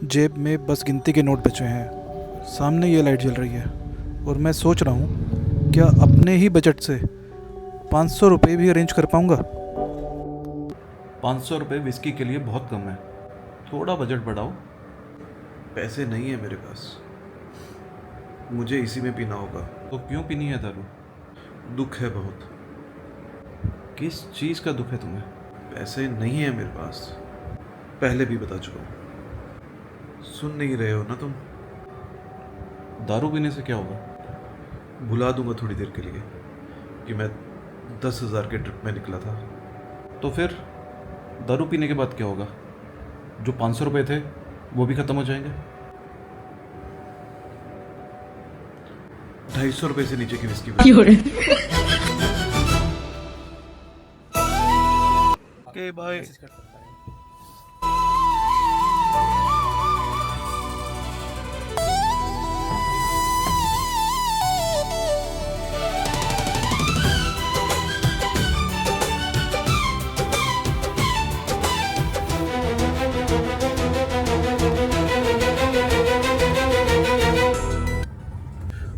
जेब में बस गिनती के नोट बचे हैं। सामने ये लाइट जल रही है और मैं सोच रहा हूँ क्या अपने ही बजट से 500 रुपये भी अरेंज कर पाऊँगा। 500 रुपये विस्की के लिए बहुत कम है। थोड़ा बजट बढ़ाओ। पैसे नहीं है मेरे पास, मुझे इसी में पीना होगा। तो क्यों पीनी है दारू? दुख है बहुत। किस चीज़ का दुख है तुम्हें? पैसे नहीं है मेरे पास, पहले भी बता चुका हूँ। सुन नहीं रहे हो ना तुम? दारू पीने से क्या होगा? भुला दूंगा थोड़ी देर के लिए कि मैं 10,000 के ट्रिप में निकला था। तो फिर दारू पीने के बाद क्या होगा? जो 500 रुपये थे वो भी ख़त्म हो जाएंगे। 250 रुपये से नीचे की whisky okay bye.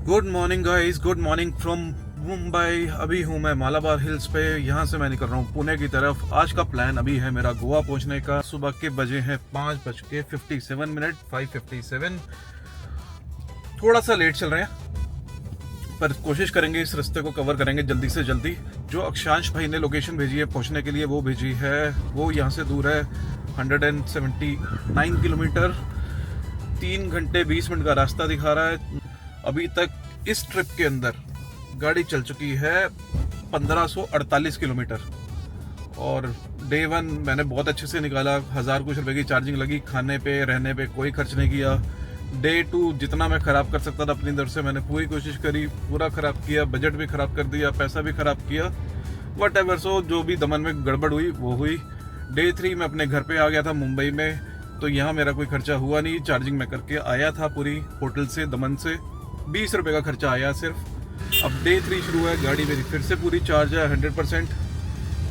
Good morning guys, good morning from Mumbai. अभी हूँ मैं मालाबार हिल्स पे, यहाँ से मैं निकल रहा हूँ पुणे की तरफ। आज का प्लान अभी है मेरा गोवा पहुँचने का। सुबह के बजे हैं 5:57, 5:57। थोड़ा सा लेट चल रहे हैं पर कोशिश करेंगे इस रास्ते को कवर करेंगे जल्दी से जल्दी। जो अक्षांश भाई ने लोकेशन भेजी है पहुँचने के लिए वो भेजी है, वो यहाँ से दूर है 179 किलोमीटर। 3 घंटे 20 मिनट का रास्ता दिखा रहा है। अभी तक इस ट्रिप के अंदर गाड़ी चल चुकी है 1548 किलोमीटर और डे 1 मैंने बहुत अच्छे से निकाला। 1000 कुछ रुपए की चार्जिंग लगी, खाने पे रहने पे कोई खर्च नहीं किया। डे 2 जितना मैं ख़राब कर सकता था अपनी तरफ से मैंने पूरी कोशिश करी, पूरा ख़राब किया, बजट भी ख़राब कर दिया, पैसा भी ख़राब किया। वट एवर, सो जो भी दमन में गड़बड़ हुई वो हुई। डे 3 मैं अपने घर पे आ गया था मुंबई में, तो यहाँ मेरा कोई खर्चा हुआ नहीं। चार्जिंग मैं करके आया था पूरी होटल से, दमन से 20 रुपये का खर्चा आया सिर्फ। अब डे 3 शुरू है, गाड़ी मेरी फिर से पूरी चार्ज है 100%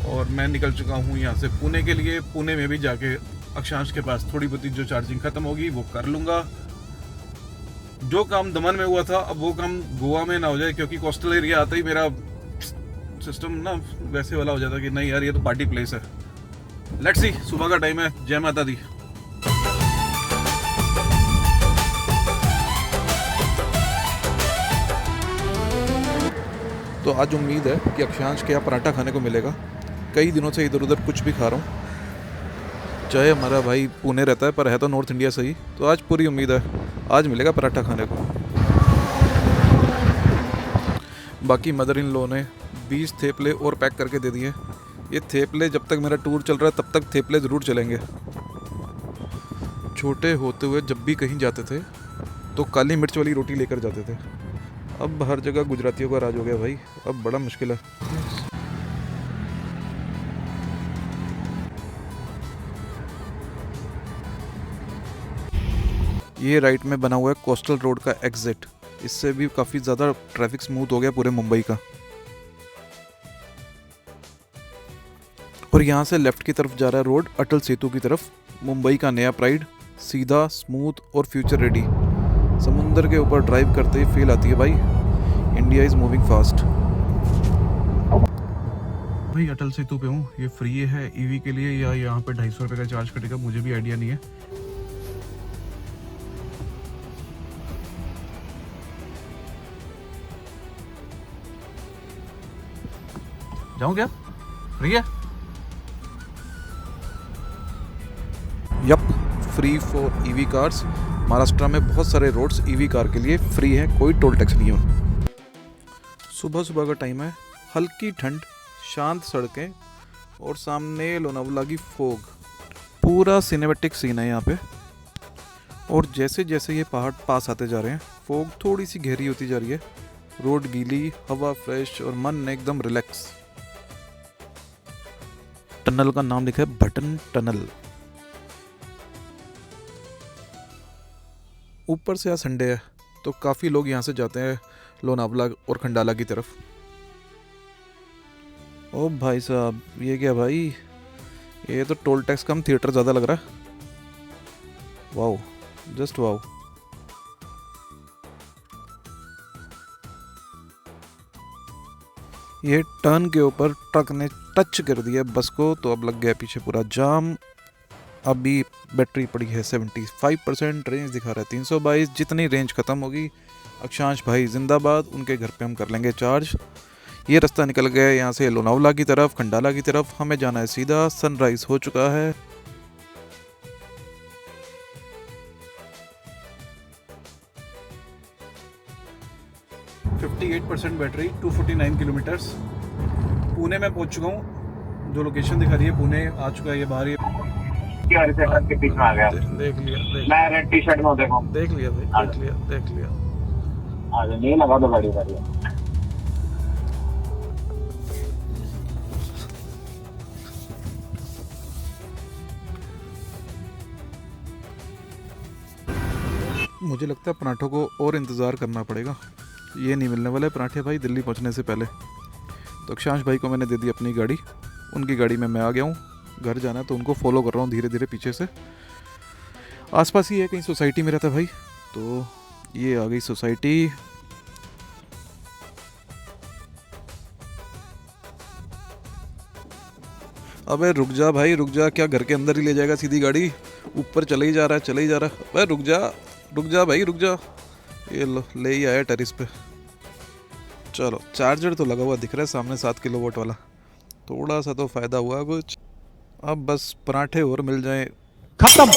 और मैं निकल चुका हूँ यहाँ से पुणे के लिए। पुणे में भी जाके अक्षांश के पास थोड़ी बहुत जो चार्जिंग ख़त्म होगी वो कर लूँगा। जो काम दमन में हुआ था अब वो काम गोवा में ना हो जाए, क्योंकि कोस्टल एरिया आता ही मेरा सिस्टम ना वैसे वाला हो जाता कि नहीं यार ये तो पार्टी प्लेस है। लेट्स सी, सुबह का टाइम है। जय माता दी। तो आज उम्मीद है कि अक्षांश के यहाँ पराठा खाने को मिलेगा। कई दिनों से इधर उधर कुछ भी खा रहा हूँ। चाहे हमारा भाई पुणे रहता है पर है तो नॉर्थ इंडिया से ही, तो आज पूरी उम्मीद है आज मिलेगा पराठा खाने को। बाकी मदर इन लॉ ने 20 थेपले और पैक करके दे दिए। ये थेपले जब तक मेरा टूर चल रहा है तब तक थेपले ज़रूर चलेंगे। छोटे होते हुए जब भी कहीं जाते थे तो काली मिर्च वाली रोटी लेकर जाते थे। अब हर जगह गुजरातियों का राज हो गया भाई, अब बड़ा मुश्किल है। ये राइट में बना हुआ है कोस्टल रोड का एग्जिट। इससे भी काफ़ी ज़्यादा ट्रैफिक स्मूथ हो गया पूरे मुंबई का। और यहाँ से लेफ्ट की तरफ जा रहा है रोड अटल सेतु की तरफ। मुंबई का नया प्राइड, सीधा, स्मूथ और फ्यूचर रेडी। समुंदर के ऊपर ड्राइव करते ही फील आती है भाई, इंडिया इज़ मूविंग फास्ट। भाई अटल सेतु पे हूँ। ये फ्री है ईवी के लिए या यहाँ पे 250 रुपये का चार्ज कटेगा, मुझे भी आइडिया नहीं है। जाऊँ क्या? फ्री है? Yep, free for EV cars. Maharashtra में बहुत सारे रोड्स ईवी कार के लिए फ्री हैं, कोई टोल टैक्स नहीं है। सुबह सुबह का टाइम है, हल्की ठंड, शांत सड़कें और सामने लोनावला की फोग। पूरा सिनेमैटिक सीन है यहाँ पे। और जैसे जैसे ये पहाड़ पास आते जा रहे हैं फोग थोड़ी सी गहरी होती जा रही है। रोड गीली, हवा फ्रेश और मन एकदम रिलैक्स। टनल का नाम लिखा है बटन टनल। ऊपर से आज संडे है तो काफ़ी लोग यहाँ से जाते हैं लोनावला और खंडाला की तरफ। ओ भाई साहब, ये क्या भाई, ये तो टोल टैक्स कम थिएटर ज़्यादा लग रहा है। वाओ। Just wow. ये टर्न के ऊपर ट्रक ने टच कर दिया बस को, तो अब लग गया पीछे पूरा जाम। अभी बैटरी पड़ी है 75%, रेंज दिखा रहा है 322। जितनी रेंज ख़त्म होगी, अक्षांश भाई जिंदाबाद, उनके घर पे हम कर लेंगे चार्ज। ये रास्ता निकल गया यहाँ से लोनावला की तरफ, खंडाला की तरफ। हमें जाना है सीधा, सनराइज हो चुका है। Battery, 249 kilometres. पुणे में पहुंच चुका हूँ, जो लोकेशन दिखा रही है पुणे आ चुका है। ये बाहर ही के बीच में आ गया। देख लिया, मैं रेड टी शर्ट में हूं, देखो। देख लिया भाई, देख लिया। आगे नहीं लगा तो गाड़ी कर लिया। मुझे लगता है पराठों को और इंतज़ार करना पड़ेगा, ये नहीं मिलने वाले पराठे भाई दिल्ली पहुंचने से पहले। तो अक्षांश भाई को मैंने दे दी अपनी गाड़ी, उनकी गाड़ी में मैं आ गया हूँ। घर जाना है तो उनको फॉलो कर रहा हूँ धीरे धीरे पीछे से। आसपास ही है कहीं सोसाइटी में रहता भाई, तो ये आ गई सोसाइटी। अबे रुक जा भाई, रुक जा, क्या घर के अंदर ही ले जाएगा सीधी गाड़ी? ऊपर चले ही जा रहा है। अबे रुक जा भाई, रुक जा। ये लो, ले ही आया टेरिस पे। चलो, चार्जर तो लगा हुआ दिख रहा है सामने, 7 किलोवाट वाला। थोड़ा सा तो फ़ायदा हुआ कुछ। अब बस पराठे और मिल जाएं, खत्म।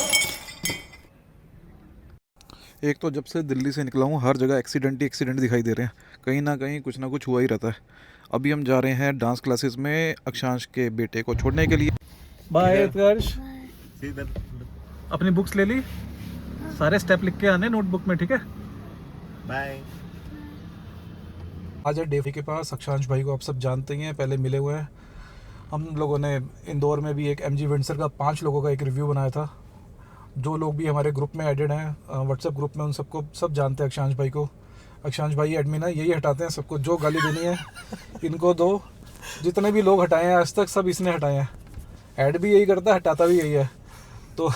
एक तो जब से दिल्ली से निकला हूँ हर जगह एक्सीडेंट दिखाई दे रहे हैं, कहीं ना कहीं कुछ ना कुछ हुआ ही रहता है। अभी हम जा रहे हैं डांस क्लासेस में अक्षांश के बेटे को छोड़ने के लिए। बाय उत्कर्ष, अपनी बुक्स ले ली, सारे स्टेप लिख के आने नोटबुक में, ठीक है? बाय। आज है डेवी के पास। अक्षांश भाई को आप सब जानते ही हैं, पहले मिले हुए हैं। हम लोगों ने इंदौर में भी एक MG वेंचर का 5 लोगों का एक रिव्यू बनाया था। जो लोग भी हमारे ग्रुप में एडेड हैं, व्हाट्सएप ग्रुप में, उन सबको सब जानते हैं अक्षांश भाई को। अक्षांश भाई एडमिन है, यही हटाते हैं सबको, जो गाली देनी है इनको दो। जितने भी लोग हटाए हैं आज तक सब इसने हटाए हैं। ऐड भी यही करता है, हटाता भी यही है। तो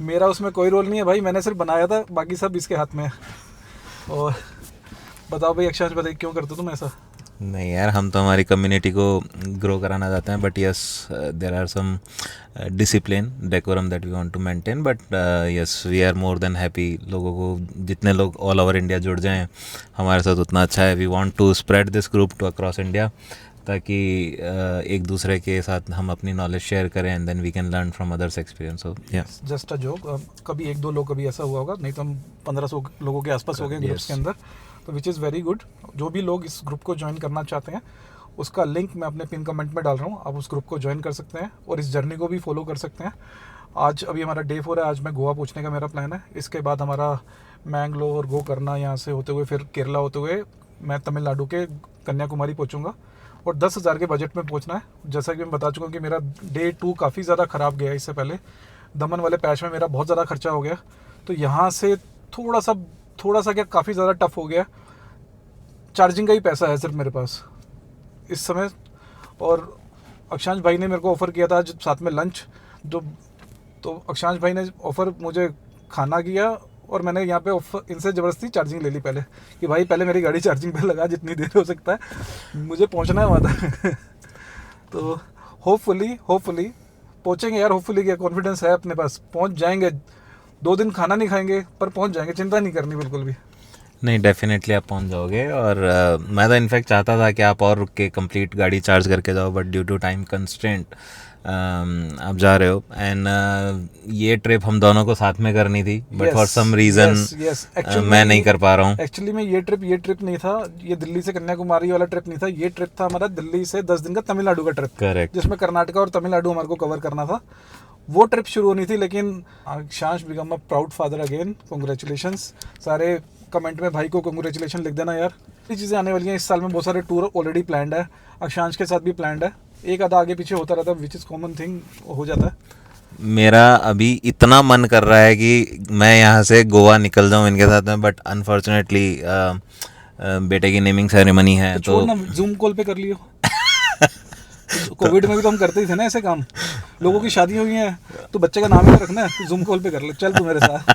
मेरा उसमें कोई रोल नहीं है भाई, मैंने सिर्फ बनाया था, बाकी सब इसके हाथ में है। और बताओ भाई अक्षांश, बताइए क्यों करते हो तुम ऐसा? नहीं यार, हम तो हमारी कम्युनिटी को ग्रो कराना चाहते हैं, but yes there are some discipline decorum that we want to maintain, but yes we are more than happy. लोगों को जितने लोग ऑल ओवर इंडिया जुड़ जाएं हमारे साथ उतना अच्छा है। We want to spread this group to across India, ताकि एक दूसरे के साथ हम अपनी नॉलेज शेयर करें and then we can learn from others experience. So yes, just a joke. कभी 1-2 लोग कभी ऐसा हुआ होगा, नहीं तो हम 1500 लोगों के आसपास हो गए ग्रुप्स के अंदर, तो विच इज़ वेरी गुड। जो भी लोग इस ग्रुप को ज्वाइन करना चाहते हैं उसका लिंक मैं अपने पिन कमेंट में डाल रहा हूँ, आप उस ग्रुप को ज्वाइन कर सकते हैं और इस जर्नी को भी फॉलो कर सकते हैं। आज अभी हमारा डे 4 है, आज मैं गोवा पहुँचने का मेरा प्लान है। इसके बाद हमारा मैंगलोर गो करना, यहाँ से होते हुए फिर केरला होते हुए मैं तमिलनाडु के कन्याकुमारी पहुँचूँगा और 10,000 के बजट में पहुँचना है। जैसा कि मैं बता चुका हूँ कि मेरा डे 2 काफ़ी ज़्यादा ख़राब गया। इससे पहले दमन वाले पैच में मेरा बहुत ज़्यादा खर्चा हो गया, तो यहाँ से थोड़ा सा क्या काफ़ी ज़्यादा टफ हो गया। चार्जिंग का ही पैसा है सिर्फ मेरे पास इस समय। और अक्षांश भाई ने मेरे को ऑफ़र किया था आज साथ में लंच, तो अक्षांश भाई ने ऑफ़र मुझे खाना किया और मैंने यहाँ पे ऑफर इनसे ज़बरदस्ती चार्जिंग ले ली पहले, कि भाई पहले मेरी गाड़ी चार्जिंग पे लगा, जितनी देर हो सकता है मुझे पहुँचना है वहाँ तक। तो होपफुली पहुँचेंगे यार, होपफुली क्या कॉन्फिडेंस है अपने पास, पहुँच जाएंगे। 2 दिन खाना नहीं खाएंगे पर पहुँच जाएंगे, चिंता नहीं करनी बिल्कुल भी। नहीं डेफिनेटली आप पहुंच जाओगे। और मैं तो इनफैक्ट चाहता था कि आप और रुक के कंप्लीट गाड़ी चार्ज करके जाओ, but due to time constraint आप जा रहे हो। एंड ये ट्रिप हम दोनों को साथ में करनी थी, बट फॉर सम रीज़न मैं नहीं कर पा रहा हूँ। एक्चुअली में ये ट्रिप नहीं था, ये दिल्ली से कन्याकुमारी वाला ट्रिप नहीं था, ये ट्रिप था हमारा दिल्ली से 10 दिन का तमिलनाडु का ट्रिप, करेक्ट, जिसमें कर्नाटका और तमिलनाडु हमारे को कवर करना था। वो ट्रिप शुरू होनी थी, लेकिन अक्षांश become a proud father again. Congratulations. सारे कमेंट में भाई को कॉन्ग्रेचुलेशन लिख देना यार। ये चीज़ें आने वाली हैं इस साल में, बहुत सारे टूर ऑलरेडी प्लान्ड है, अक्षांश के साथ भी प्लान्ड है। एक आधा आगे पीछे होता रहता है, विच इज़ कॉमन थिंग, हो जाता है। मेरा अभी इतना मन कर रहा है कि मैं यहाँ से गोवा निकल जाऊँ इनके साथ में, बट अनफॉर्चुनेटली बेटे की नेमिंग सेरेमनी है, तो जूम कॉल पे कर लियो। कोविड में भी तो हम करते ही थे ना ऐसे काम। लोगों की शादी हुई है तो बच्चे का नाम ही रखना है, जूम कॉल पे कर ले, चल तू मेरे साथ।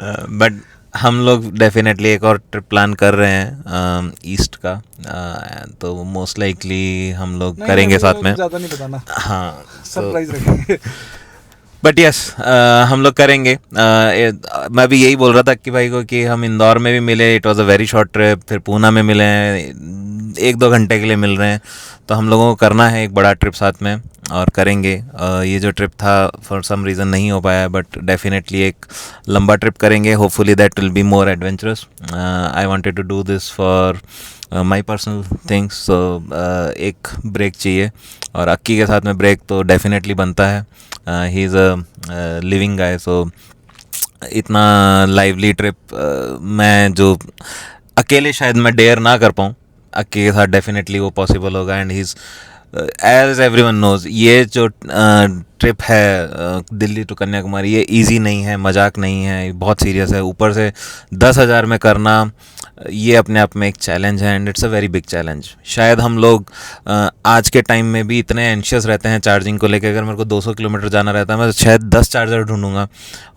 बट हम लोग डेफिनेटली एक और ट्रिप प्लान कर रहे हैं ईस्ट का, तो मोस्ट लाइकली हम लोग करेंगे साथ में। ज़्यादा नहीं बताना, हाँ, सरप्राइज रखेंगे। बट यस हम लोग करेंगे। मैं भी यही बोल रहा था कि भाई को कि हम इंदौर में भी मिले, it was a very short trip, फिर पूना में मिले हैं, 1-2 घंटे के लिए मिल रहे हैं, तो हम लोगों को करना है एक बड़ा ट्रिप साथ में और करेंगे। ये जो ट्रिप था फॉर सम रीज़न नहीं हो पाया, बट डेफिनेटली एक लंबा ट्रिप करेंगे, hopefully that will be more adventurous. I wanted to do this for my personal things, so एक ब्रेक चाहिए और अक्की के साथ में ब्रेक तो डेफिनेटली बनता है। ही इज़ अ लिविंग गाय, सो इतना लाइवली ट्रिप मैं जो अकेले शायद मैं डेयर ना कर पाऊँ, अक्की के साथ डेफिनेटली वो पॉसिबल होगा। And he is as everyone knows, ये जो ट्रिप है दिल्ली टू कन्याकुमारी, ये इजी नहीं है, मजाक नहीं है, बहुत सीरियस है। ऊपर से 10,000 में करना, ये अपने आप में एक चैलेंज है and it's a very big challenge. शायद हम लोग आज के टाइम में भी इतने एंशियस रहते हैं चार्जिंग को लेकर, अगर मेरे को 200 किलोमीटर जाना रहता है मैं शायद 10 चार्जर ढूंढूंगा,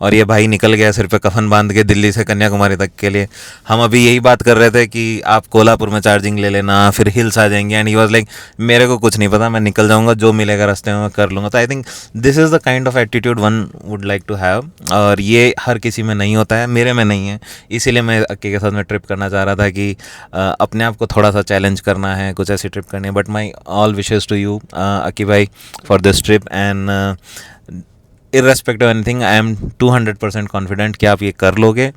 और ये भाई निकल गया सिर पे कफन बांध के दिल्ली से कन्याकुमारी तक के लिए। हम अभी यही बात कर रहे थे कि आप कोल्हापुर में चार्जिंग ले लेना, फिर हिल्स आ जाएंगे, एंड ही वाज लाइक मेरे को कुछ नहीं पता, मैं निकल जाऊँगा, जो मिलेगा रास्ते में मैं कर लूँगा। तो I think this is the kind of attitude one would like to have, और ये हर किसी में नहीं होता है, मेरे में नहीं है। इसीलिए मैं अक्की के साथ में ट्रिप करना चाह रहा था कि अपने आप को थोड़ा सा चैलेंज करना है, कुछ ऐसी ट्रिप करनी है। But my all wishes to you Akki भाई for this trip, and irrespective of anything I am 200% confident कि आप ये कर लोगे।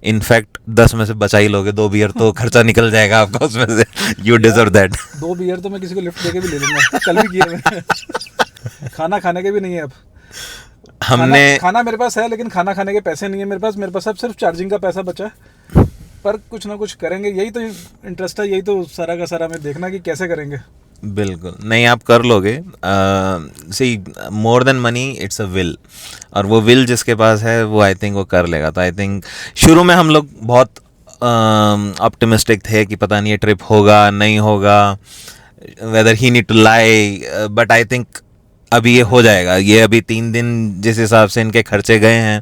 इनफैक्ट 10 में से बचा ही लोगे, 2 बियर तो खर्चा निकल जाएगा आपका उसमें से। You deserve that. 2 बियर तो मैं किसी को लिफ्ट देके भी ले लूँगा, कल भी किया मैंने। खाना खाने के भी नहीं है अब। हमने खाना मेरे पास है, लेकिन खाना खाने के पैसे नहीं है मेरे पास अब सिर्फ चार्जिंग का पैसा बचा है। पर कुछ ना कुछ करेंगे, यही तो इंटरेस्ट है, यही तो सारा का सारा में देखना कि कैसे करेंगे। बिल्कुल नहीं, आप कर लोगे। See more than money it's a will, और वो विल जिसके पास है वो आई थिंक वो कर लेगा। तो आई थिंक शुरू में हम लोग बहुत ऑप्टिमिस्टिक थे कि पता नहीं ये ट्रिप होगा नहीं होगा, whether he need to lie, but I think अभी ये हो जाएगा। ये अभी 3 दिन जिस हिसाब से इनके खर्चे गए हैं,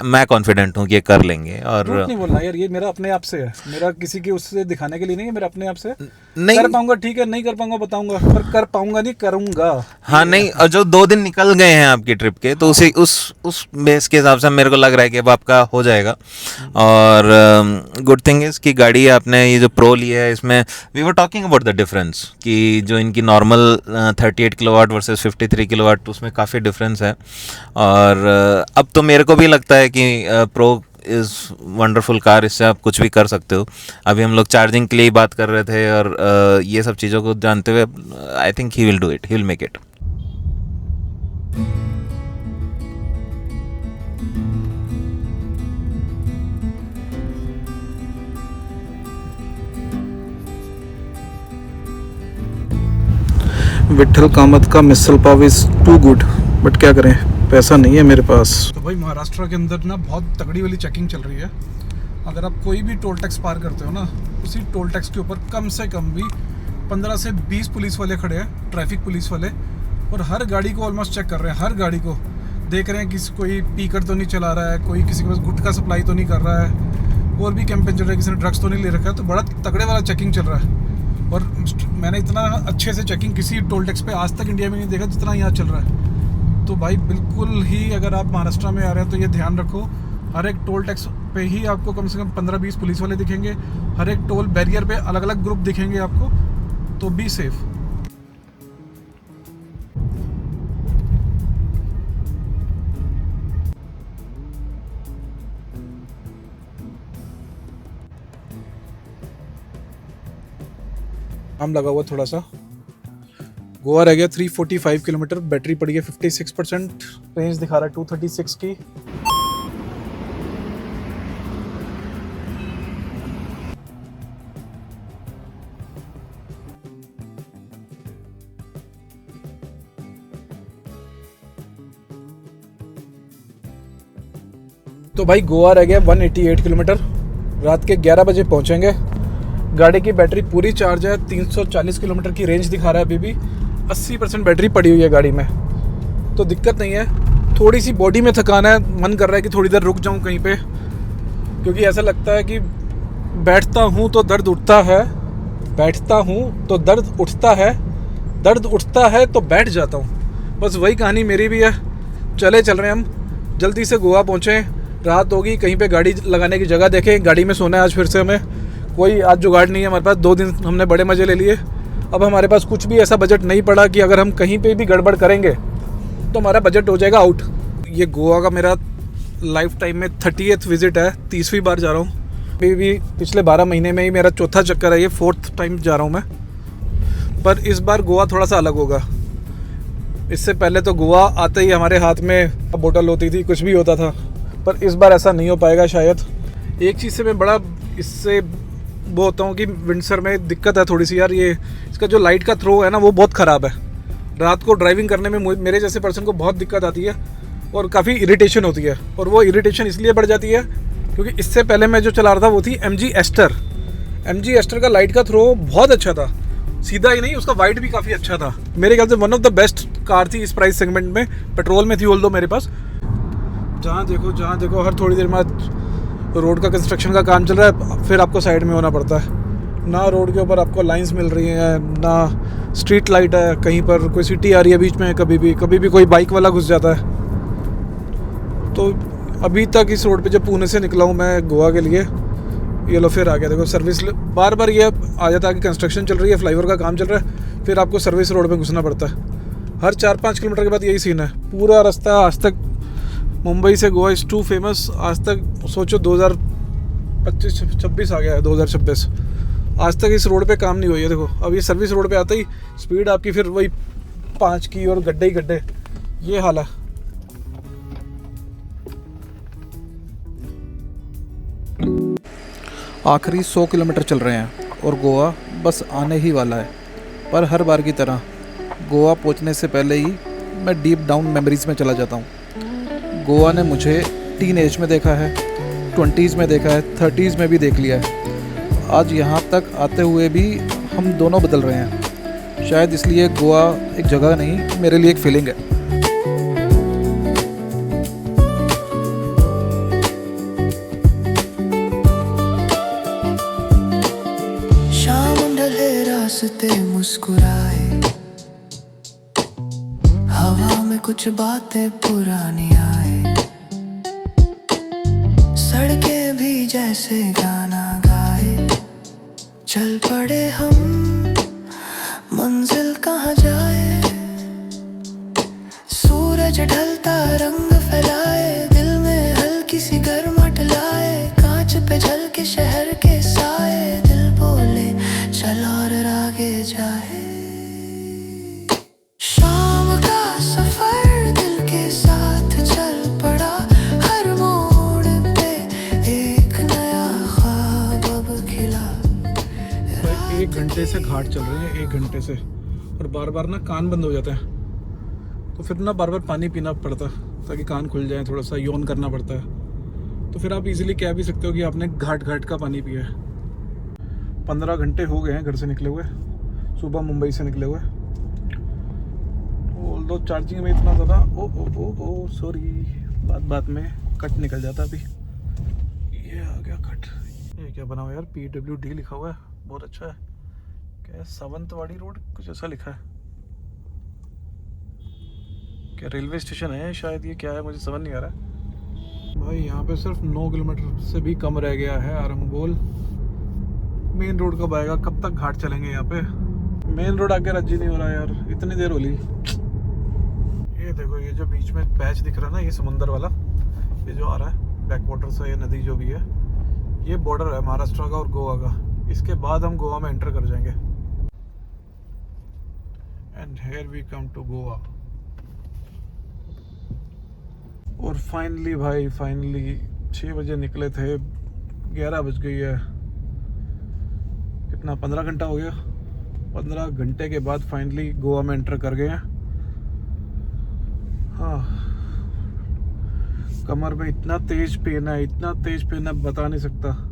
मैं कॉन्फिडेंट हूँ कि ये कर लेंगे। और झूठ नहीं बोलना यार, ये मेरा अपने आप से है, मेरा किसी के उससे दिखाने के लिए नहीं है, मेरा अपने आप से। नहीं कर पाऊंगा ठीक है, नहीं कर पाऊंगा बताऊंगा, पर कर पाऊंगा नहीं करूंगा। हाँ नहीं, और जो 2 दिन निकल गए हैं आपकी ट्रिप के, तो उसी उस बेस के हिसाब से मेरे को लग रहा है कि अब आपका हो जाएगा। और गुड थिंग इज़ कि गाड़ी आपने ये जो प्रो ली है, इसमें we were talking about the difference कि जो इनकी नॉर्मल 38 किलोवाट वर्सेस 53 किलोवाट, उसमें काफ़ी डिफरेंस है। और अब तो मेरे को भी लगता है कि प्रो इज़ वंडरफुल कार, इससे आप कुछ भी कर सकते हो। अभी हम लोग चार्जिंग के लिए ही बात कर रहे थे, और ये सब चीज़ों को जानते हुए I think he will do it, he will make it. Vithal Kamat का misal pav is too good, but क्या करें, पैसा नहीं है मेरे पास। तो भाई महाराष्ट्र के अंदर ना बहुत तगड़ी वाली चेकिंग चल रही है। अगर आप कोई भी टोल टैक्स पार करते हो ना, उसी टोल टैक्स के ऊपर कम से कम भी 15 से 20 पुलिस वाले खड़े हैं, ट्रैफिक पुलिस वाले, और हर गाड़ी को ऑलमोस्ट चेक कर रहे हैं। हर गाड़ी को देख रहे हैं कि कोई पीकर तो नहीं चला रहा है, कोई किसी के पास गुटखा सप्लाई तो नहीं कर रहा है, और भी कैंपेन चल रहा है, किसी ने ड्रग्स तो नहीं ले रखा है। तो बड़ा तगड़े वाला चेकिंग चल रहा है, और मैंने इतना अच्छे से चेकिंग किसी टोल टैक्स पे आज तक इंडिया में नहीं देखा जितना यहाँ चल रहा है। तो भाई बिल्कुल ही, अगर आप महाराष्ट्र में आ रहे हैं तो ये ध्यान रखो, हर एक टोल टैक्स पे ही आपको कम से कम 15-20 पुलिस वाले दिखेंगे, हर एक टोल बैरियर पे अलग अलग ग्रुप दिखेंगे आपको, तो बी सेफ। हम लगा हुआ थोड़ा सा, गोवा रह गया 345 किलोमीटर, बैटरी पड़ी है 56%, रेंज दिखा रहा है 236 की। तो भाई गोवा रह गया 188 किलोमीटर, रात के 11 बजे पहुंचेंगे। गाड़ी की बैटरी पूरी चार्ज है, 340 किलोमीटर की रेंज दिखा रहा है अभी भी, 80% बैटरी पड़ी हुई है गाड़ी में, तो दिक्कत नहीं है। थोड़ी सी बॉडी में थकान है, मन कर रहा है कि थोड़ी देर रुक जाऊं कहीं पे, क्योंकि ऐसा लगता है कि बैठता हूँ तो दर्द उठता है, बैठता हूँ तो दर्द उठता है, दर्द उठता है तो बैठ जाता हूँ। बस वही कहानी मेरी भी है। चल रहे हैं हम, जल्दी से गोवा पहुँचें, रात होगी, कहीं पे गाड़ी लगाने की जगह देखें। गाड़ी में सोना है आज फिर से हमें, कोई आज जुगाड़ नहीं है हमारे पास। 2 दिन हमने बड़े मज़े ले लिए, अब हमारे पास कुछ भी ऐसा बजट नहीं पड़ा कि अगर हम कहीं पे भी गड़बड़ करेंगे तो हमारा बजट हो जाएगा आउट। ये गोवा का मेरा लाइफ टाइम में 30th विज़िट है, 30वीं बार जा रहा हूँ। अभी भी पिछले 12 महीने में ही मेरा चौथा चक्कर है, ये 4th टाइम जा रहा हूँ मैं। पर इस बार गोवा थोड़ा सा अलग होगा। इससे पहले तो गोवा आते ही हमारे हाथ में बोतल होती थी, कुछ भी होता था, पर इस बार ऐसा नहीं हो पाएगा शायद। एक चीज़ से मैं बड़ा इससे वो होता हूँ कि विंडसर में दिक्कत है थोड़ी सी यार, ये इसका जो लाइट का थ्रो है ना वो बहुत ख़राब है। रात को ड्राइविंग करने में मेरे जैसे पर्सन को बहुत दिक्कत आती है और काफ़ी इरिटेशन होती है। और वो इरिटेशन इसलिए बढ़ जाती है क्योंकि इससे पहले मैं जो चला रहा था वो थी MG एस्टर का लाइट का थ्रो बहुत अच्छा था, सीधा ही नहीं उसका वाइड भी काफ़ी अच्छा था। मेरे ख्याल से one of the best car थी इस प्राइस सेगमेंट में, पेट्रोल में थी ऑल्दो मेरे पास। जहाँ देखो हर थोड़ी देर बाद रोड का कंस्ट्रक्शन का काम चल रहा है, फिर आपको साइड में होना पड़ता है। ना रोड के ऊपर आपको लाइंस मिल रही हैं, ना स्ट्रीट लाइट है, कहीं पर कोई सिटी आ रही है बीच में, कभी भी कोई बाइक वाला घुस जाता है। तो अभी तक इस रोड पे जब पुणे से निकला हूँ मैं गोवा के लिए, ये लो फिर आ गया देखो सर्विस। बार बार ये आ जाता है कि कंस्ट्रक्शन चल रही है, फ्लाईओवर का काम चल रहा है, फिर आपको सर्विस रोड पे घुसना पड़ता है। हर 4-5 किलोमीटर के बाद यही सीन है। पूरा रास्ता आज तक मुंबई से गोवा इज़ टू फेमस, आज तक सोचो 2025-26 आ गया है, 2026 आज तक इस रोड पे काम नहीं हुई है। देखो अब ये सर्विस रोड पे आते ही स्पीड आपकी फिर वही 5 की और गड्ढे ही गड्ढे, ये हाल है। आखिरी 100 किलोमीटर चल रहे हैं और गोवा बस आने ही वाला है। पर हर बार की तरह गोवा पहुंचने से पहले ही मैं डीप डाउन मेमोरीज़ में चला जाता हूं। गोवा ने मुझे टीन एज में देखा है, 20s में देखा है, 30s में भी देख लिया है। आज यहाँ तक आते हुए भी हम दोनों बदल रहे हैं। शायद इसलिए गोवा एक जगह नहीं, मेरे लिए एक फीलिंग है। रास्ते मुस्कुराए, हवा में कुछ बातें पुरानी आए, सड़कें भी जैसे गाना गाए। चल पड़े हम, मंजिल कहाँ जाए। सूरज ढलता रंग फैलाए, दिल में हल्की सी गर्माहट लाए। कांच पे झलके शहर के साए, दिल बोले चल और आगे जाए। शाम का सफर दिल के साथ चल पड़ा, हर मोड़ पे एक नया ख्वाब अब खिला। 1 घंटे से घाट चल रहे हैं, 1 घंटे से, और बार बार ना कान बंद हो जाते हैं, तो फिर ना बार बार पानी पीना पड़ता है ताकि कान खुल जाए, थोड़ा सा यौन करना पड़ता है। तो फिर आप इजीली कह भी सकते हो कि आपने घाट का पानी पिया है। 15 घंटे हो गए हैं घर से निकले हुए, सुबह मुंबई से निकले हुए। तो चार्जिंग में इतना ज़्यादा ओ सॉरी, बात में कट निकल जाता। अभी ये आ गया कट। ये क्या बना हुआ यार, PWD लिखा हुआ है, बहुत अच्छा है। क्या है, सावंतवाड़ी रोड कुछ ऐसा लिखा है। क्या रेलवे स्टेशन है शायद, ये क्या है मुझे समझ नहीं आ रहा। भाई यहाँ पे सिर्फ 9 किलोमीटर से भी कम रह गया है आरंगोल। मेन रोड कब आएगा, कब तक घाट चलेंगे यहाँ पे। मेन रोड आके राजी नहीं हो रहा यार, इतनी देर हो ली। ये देखो ये जो बीच में पैच दिख रहा है ना, ये समुंदर वाला, ये जो आ रहा है बैक वाटर से, ये नदी जो भी है, ये बॉर्डर है महाराष्ट्र का और गोवा का। इसके बाद हम गोवा में एंटर कर जाएंगे। And here we come to Goa. और फाइनली भाई, फाइनली 6 बजे निकले थे, 11 बज गई है। कितना 15 घंटा हो गया। 15 घंटे के बाद फाइनली गोवा में एंटर कर गए हैं। हाँ, कमर में इतना तेज पेन है, इतना तेज पेन है, बता नहीं सकता।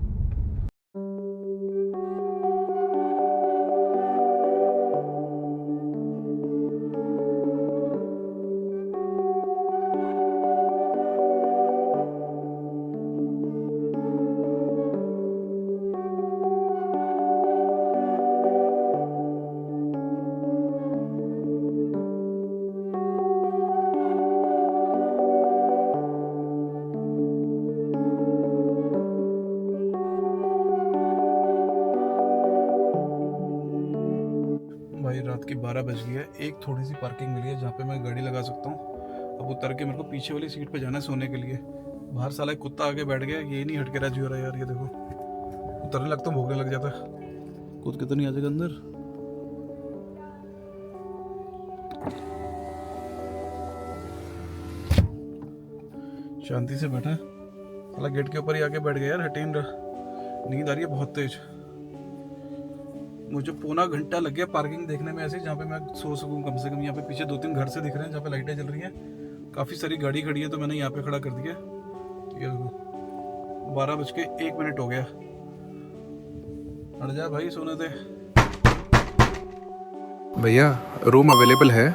रात की 12 बज गई है। एक थोड़ी सी पार्किंग मिली है जहाँ पे मैं गाड़ी लगा सकता हूँ। अब उतर के मेरे को पीछे वाली सीट पे जाना है सोने के लिए। बाहर साला एक कुत्ता आके बैठ गया, ये नहीं हट के राजी हो रहा है यार। ये देखो, उतरने लगता हूँ भोगने लग जाता है। कूद के तो नहीं आ जाएगा अंदर। शांति से बैठा, साला गेट के ऊपर ही आके बैठ गया यार, हटे नहीं रहा। नींद आ रही है बहुत तेज। मुझे पौना घंटा लग गया पार्किंग देखने में ऐसे, जहाँ पे मैं सो सकूं कम से कम। यहाँ पे पीछे 2-3 घर से दिख रहे हैं जहाँ पे लाइटें जल रही हैं। काफ़ी सारी गाड़ी खड़ी है तो मैंने यहाँ पे खड़ा कर दिया। ये देखो 12:01 हो गया। हट जा भाई, सोने दे। भैया रूम अवेलेबल है,